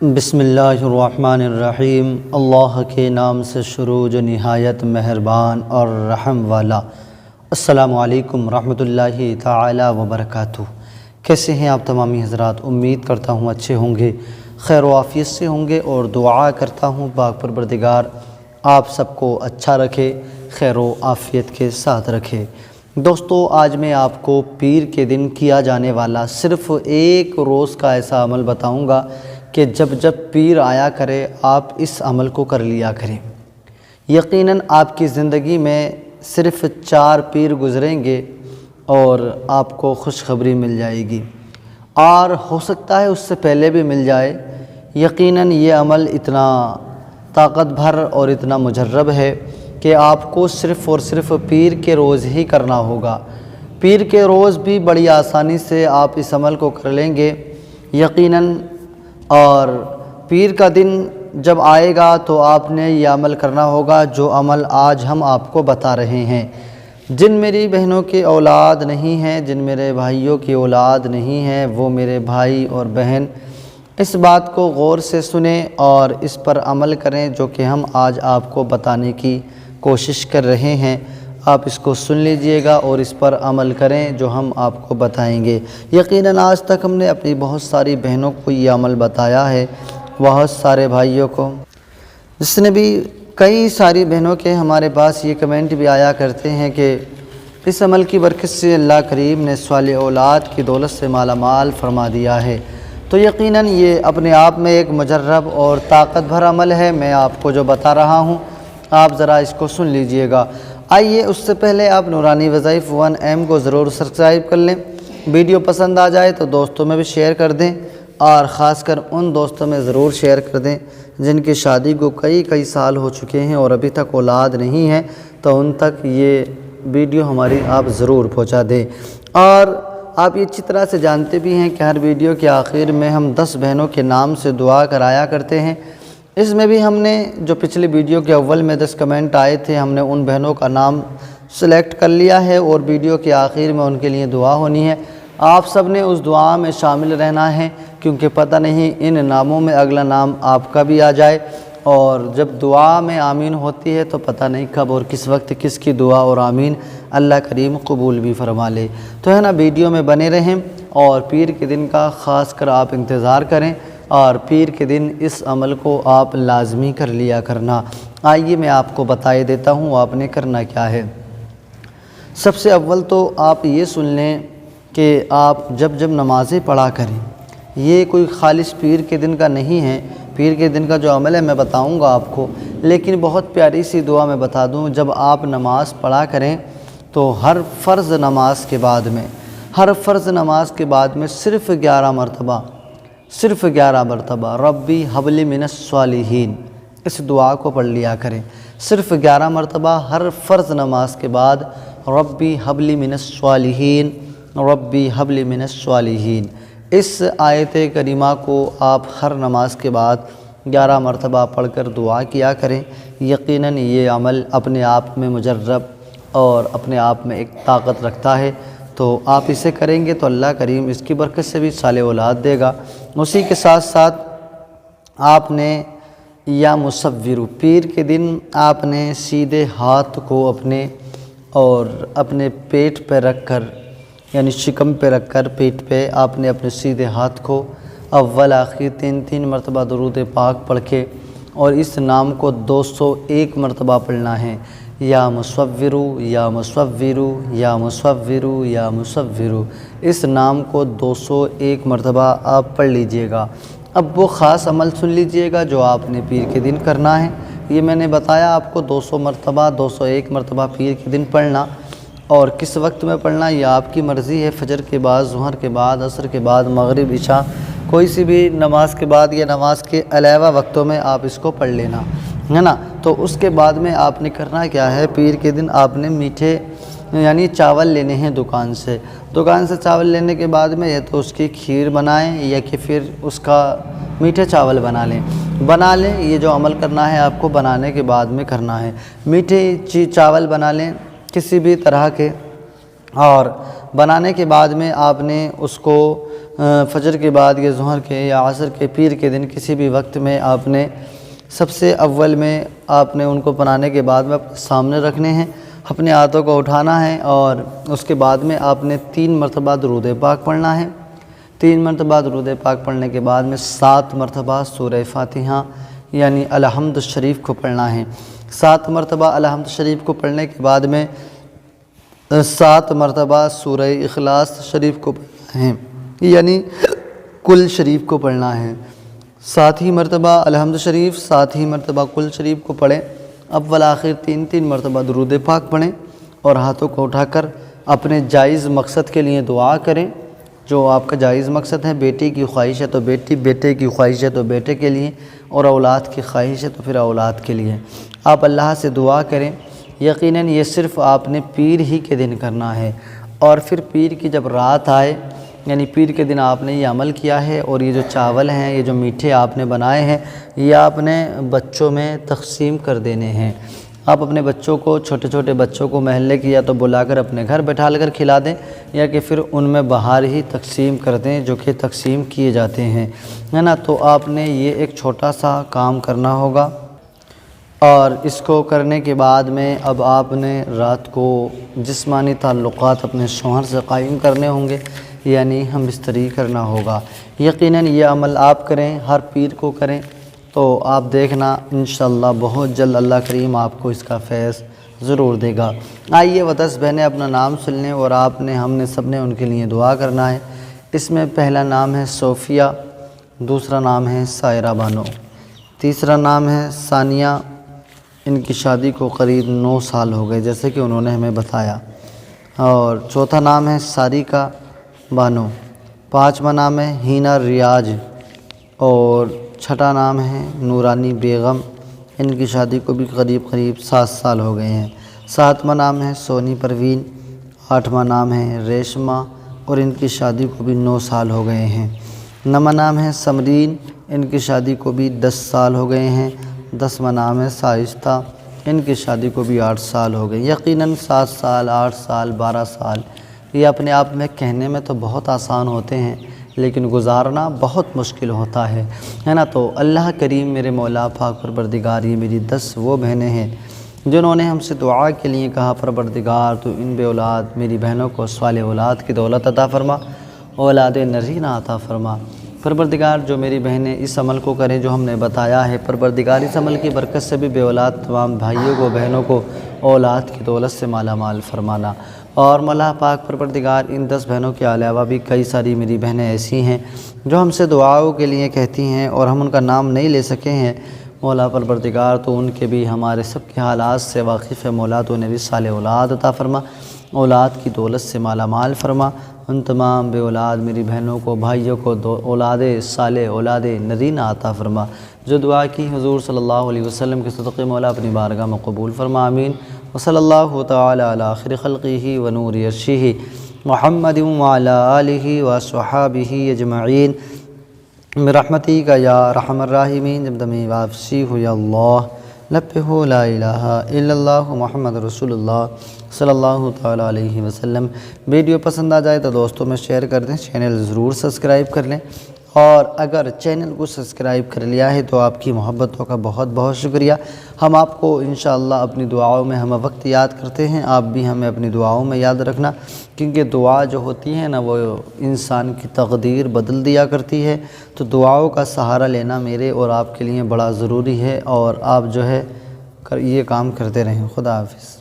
بسم اللہ الرحمن الرحیم۔ اللہ کے نام سے شروع جو نہایت مہربان اور رحم والا۔ السلام علیکم ورحمۃ اللہ تعالی وبرکاتہ۔ کیسے ہیں آپ تمامی حضرات؟ امید کرتا ہوں اچھے ہوں گے، خیر و عافیت سے ہوں گے، اور دعا کرتا ہوں پاک پروردگار آپ سب کو اچھا رکھے، خیر و عافیت کے ساتھ رکھے۔ دوستو، آج میں آپ کو پیر کے دن کیا جانے والا صرف ایک روز کا ایسا عمل بتاؤں گا کہ جب جب پیر آیا کرے آپ اس عمل کو کر لیا کریں۔ یقیناً آپ کی زندگی میں صرف 4 پیر گزریں گے اور آپ کو خوشخبری مل جائے گی، اور ہو سکتا ہے اس سے پہلے بھی مل جائے۔ یقیناً یہ عمل اتنا طاقت بھر اور اتنا مجرب ہے کہ آپ کو صرف اور صرف پیر کے روز ہی کرنا ہوگا۔ پیر کے روز بھی بڑی آسانی سے آپ اس عمل کو کر لیں گے یقیناً، اور پیر کا دن جب آئے گا تو آپ نے یہ عمل کرنا ہوگا جو عمل آج ہم آپ کو بتا رہے ہیں۔ جن میری بہنوں کی اولاد نہیں ہیں، جن میرے بھائیوں کی اولاد نہیں ہیں، وہ میرے بھائی اور بہن اس بات کو غور سے سنیں اور اس پر عمل کریں جو کہ ہم آج آپ کو بتانے کی کوشش کر رہے ہیں۔ آپ اس کو سن لیجئے گا اور اس پر عمل کریں جو ہم آپ کو بتائیں گے۔ یقیناً آج تک ہم نے اپنی بہت ساری بہنوں کو یہ عمل بتایا ہے، بہت سارے بھائیوں کو، جس نے بھی کئی ساری بہنوں کے ہمارے پاس یہ کمنٹ بھی آیا کرتے ہیں کہ اس عمل کی برکت سے اللہ کریم نے صالح اولاد کی دولت سے مالا مال فرما دیا ہے۔ تو یقیناً یہ اپنے آپ میں ایک مجرب اور طاقت بھر عمل ہے۔ میں آپ کو جو بتا رہا ہوں آپ ذرا اس کو سن لیجئے گا۔ آئیے اس سے پہلے آپ نورانی وظائف 1M کو ضرور سبسکرائب کر لیں۔ ویڈیو پسند آ جائے تو دوستوں میں بھی شیئر کر دیں، اور خاص کر ان دوستوں میں ضرور شیئر کر دیں جن کی شادی کو کئی سال ہو چکے ہیں اور ابھی تک اولاد نہیں ہے، تو ان تک یہ ویڈیو ہماری آپ ضرور پہنچا دیں۔ اور آپ یہ اچھی طرح سے جانتے بھی ہیں کہ ہر ویڈیو کے آخر میں ہم 10 بہنوں کے نام سے دعا کرایا کرتے ہیں۔ اس میں بھی ہم نے جو پچھلی ویڈیو کے اول میں 10 کمنٹ آئے تھے، ہم نے ان بہنوں کا نام سلیکٹ کر لیا ہے اور ویڈیو کے آخر میں ان کے لیے دعا ہونی ہے۔ آپ سب نے اس دعا میں شامل رہنا ہے، کیونکہ پتہ نہیں ان ناموں میں اگلا نام آپ کا بھی آ جائے، اور جب دعا میں آمین ہوتی ہے تو پتہ نہیں کب اور کس وقت کس کی دعا اور آمین اللہ کریم قبول بھی فرما لے۔ تو ہے نا، ویڈیو میں بنے رہیں اور پیر کے دن کا خاص کر آپ انتظار کریں، اور پیر کے دن اس عمل کو آپ لازمی کر لیا کرنا۔ آئیے میں آپ کو بتائے دیتا ہوں آپ نے کرنا کیا ہے۔ سب سے اول تو آپ یہ سن لیں کہ آپ جب نمازیں پڑھا کریں، یہ کوئی خالص پیر کے دن کا نہیں ہے۔ پیر کے دن کا جو عمل ہے میں بتاؤں گا آپ کو، لیکن بہت پیاری سی دعا میں بتا دوں۔ جب آپ نماز پڑھا کریں تو ہر فرض نماز کے بعد میں صرف 11 مرتبہ ربی حب لی من الصالحین اس دعا کو پڑھ لیا کریں۔ صرف 11 مرتبہ ہر فرض نماز کے بعد ربی حب لی من الصالحین، ربی حب لی من الصالحین، اس آیت کریمہ کو آپ ہر نماز کے بعد 11 مرتبہ پڑھ کر دعا کیا کریں۔ یقیناً یہ عمل اپنے آپ میں مجرب اور اپنے آپ میں ایک طاقت رکھتا ہے، تو آپ اسے کریں گے تو اللہ کریم اس کی برکت سے بھی صالح اولاد دے گا۔ اسی کے ساتھ ساتھ آپ نے یا مصور، پیر کے دن آپ نے سیدھے ہاتھ کو اپنے پیٹ پہ رکھ کر، یعنی شکم پہ رکھ کر پیٹ پہ آپ نے اپنے سیدھے ہاتھ کو اول آخر 3 مرتبہ درود پاک پڑھ کے، اور اس نام کو 201 مرتبہ پڑھنا ہے۔ یا مصورو یا مصورو یا مصورو یا مصورو، اس نام کو 201 مرتبہ آپ پڑھ لیجئے گا۔ اب وہ خاص عمل سن لیجئے گا جو آپ نے پیر کے دن کرنا ہے۔ یہ میں نے بتایا آپ کو 201 مرتبہ پیر کے دن پڑھنا، اور کس وقت میں پڑھنا یہ آپ کی مرضی ہے۔ فجر کے بعد، ظہر کے بعد، عصر کے بعد، مغرب، عشاء، کوئی سی بھی نماز کے بعد یا نماز کے علاوہ وقتوں میں آپ اس کو پڑھ لینا ہے نا۔ تو اس کے بعد میں آپ نے کرنا کیا ہے، پیر کے دن آپ نے میٹھے یعنی چاول لینے ہیں دکان سے چاول لینے کے بعد میں یا تو اس کی کھیر بنائیں یا کہ پھر اس کا میٹھے چاول بنا لیں۔ یہ جو عمل کرنا ہے آپ کو بنانے کے بعد میں کرنا ہے۔ میٹھے چاول بنا لیں کسی بھی طرح کے، اور بنانے کے بعد میں آپ نے اس کو فجر کے بعد یا ظہر کے یا عصر کے پیر کے دن کسی بھی وقت میں آپ نے سب سے اول میں آپ نے ان کو بنانے کے بعد میں سامنے رکھنے ہیں، اپنے ہاتھوں کو اٹھانا ہے اور اس کے بعد میں آپ نے 3 مرتبہ درود پاک پڑھنا ہے۔ 3 مرتبہ درود پاک پڑھنے کے بعد میں 7 مرتبہ سورہ فاتحہ یعنی الحمد شریف کو پڑھنا ہے۔ 7 مرتبہ الحمد شریف کو پڑھنے کے بعد میں 7 مرتبہ سورہ اخلاص شریف کو پڑھنا ہے، یعنی کل شریف کو پڑھنا ہے۔ 7 ہی مرتبہ الحمد شریف، 7 ہی مرتبہ کل شریف کو پڑھیں۔ اول آخر 3 مرتبہ درود پاک پڑھیں اور ہاتھوں کو اٹھا کر اپنے جائز مقصد کے لیے دعا کریں۔ جو آپ کا جائز مقصد ہے، بیٹی کی خواہش ہے تو بیٹی، بیٹے کی خواہش ہے تو بیٹے کے لیے، اور اولاد کی خواہش ہے تو پھر اولاد کے لیے آپ اللہ سے دعا کریں۔ یقیناً یہ صرف آپ نے پیر ہی کے دن کرنا ہے، اور پھر پیر کی جب رات آئے یعنی پیر کے دن آپ نے یہ عمل کیا ہے، اور یہ جو چاول ہیں، یہ جو میٹھے آپ نے بنائے ہیں، یہ آپ نے بچوں میں تقسیم کر دینے ہیں۔ آپ اپنے بچوں کو، چھوٹے چھوٹے بچوں کو محلے کی یا تو بلا کر اپنے گھر بٹھا کر کھلا دیں، یا کہ پھر ان میں باہر ہی تقسیم کر دیں جو کہ تقسیم کیے جاتے ہیں، ہے نا۔ تو آپ نے یہ ایک چھوٹا سا کام کرنا ہوگا، اور اس کو کرنے کے بعد میں اب آپ نے رات کو جسمانی تعلقات اپنے شوہر سے قائم کرنے ہوں گے، یعنی ہم بستری کرنا ہوگا۔ یقیناً یہ عمل آپ کریں، ہر پیر کو کریں، تو آپ دیکھنا انشاءاللہ بہت جلد اللہ کریم آپ کو اس کا فیض ضرور دے گا۔ آئیے وہ 10 بہنیں اپنا نام سن لیں، اور آپ نے، ہم نے سب نے ان کے لیے دعا کرنا ہے۔ اس میں پہلا نام ہے صوفیہ، دوسرا نام ہے سائرہ بانو، تیسرا نام ہے ثانیہ، ان کی شادی کو قریب 9 سال ہو گئے جیسے کہ انہوں نے ہمیں بتایا، اور چوتھا نام ہے ساریکا بانو، 5واں نام ہے ہینا ریاض، اور چھٹا نام ہے نورانی بیگم، ان کی شادی کو بھی قریب 7 سال ہو گئے ہیں۔ 7واں نام ہے سونی پروین، 8واں نام ہے ریشمہ، اور ان کی شادی کو بھی 9 سال ہو گئے ہیں۔ 9واں نام ہے سمرین، ان کی شادی کو بھی 10 سال ہو گئے ہیں۔ 10واں نام ہے سائستہ، ان کی شادی کو بھی 8 سال ہو گئے۔ یقیناً 7 سال، 8 سال، 12 سال یہ اپنے آپ میں کہنے میں تو بہت آسان ہوتے ہیں، لیکن گزارنا بہت مشکل ہوتا ہے نا۔ تو اللہ کریم میرے مولا پاک پروردگار، یہ میری 10 وہ بہنیں ہیں جنہوں نے ہم سے دعا کے لیے کہا، پروردگار تو ان بے اولاد میری بہنوں کو صالح اولاد کی دولت عطا فرما، اولاد نرینہ عطا فرما۔ پروردگار جو میری بہنیں اس عمل کو کریں جو ہم نے بتایا ہے، پروردگار اس عمل کی برکت سے بھی بے اولاد تمام بھائیوں کو، بہنوں کو اولاد کی دولت سے مالا مال فرمانا۔ اور مولا پاک پروردگار ان 10 بہنوں کے علاوہ بھی کئی ساری میری بہنیں ایسی ہیں جو ہم سے دعاؤں کے لیے کہتی ہیں، اور ہم ان کا نام نہیں لے سکے ہیں۔ مولا پروردگار تو ان کے بھی، ہمارے سب کے حالات سے واقف ہے، مولا تو انہیں بھی صالح اولاد عطا فرما، اولاد کی دولت سے مالا مال فرما۔ ان تمام بے اولاد میری بہنوں کو، بھائیوں کو اولاد صالح، اولاد نرینہ عطا فرما۔ جو دعا کی حضور صلی اللہ علیہ وسلم کے صدقے مولا اپنی بارگاہ میں قبول فرما، آمین۔ وصلی اللہ تعالی علی خیر خلقہ ونور عرشہ محمد وعلی آلہ وصحابہ اجمعین برحمتک یا ارحم الراحمین۔ جب دمی واپسی ہو یا اللہ لپہ ہو لا الہ الا اللہ محمد رسول اللہ صلی اللہ تعالی علیہ وسلم۔ ویڈیو پسند آ جائے تو دوستوں میں شیئر کر دیں، چینل ضرور سبسکرائب کر لیں، اور اگر چینل کو سبسکرائب کر لیا ہے تو آپ کی محبتوں کا بہت بہت شکریہ۔ ہم آپ کو انشاءاللہ اپنی دعاؤں میں ہم وقت یاد کرتے ہیں، آپ بھی ہمیں اپنی دعاؤں میں یاد رکھنا، کیونکہ دعا جو ہوتی ہے نا وہ انسان کی تقدیر بدل دیا کرتی ہے۔ تو دعاؤں کا سہارا لینا میرے اور آپ کے لیے بڑا ضروری ہے، اور آپ جو ہے یہ کام کرتے رہیں۔ خدا حافظ۔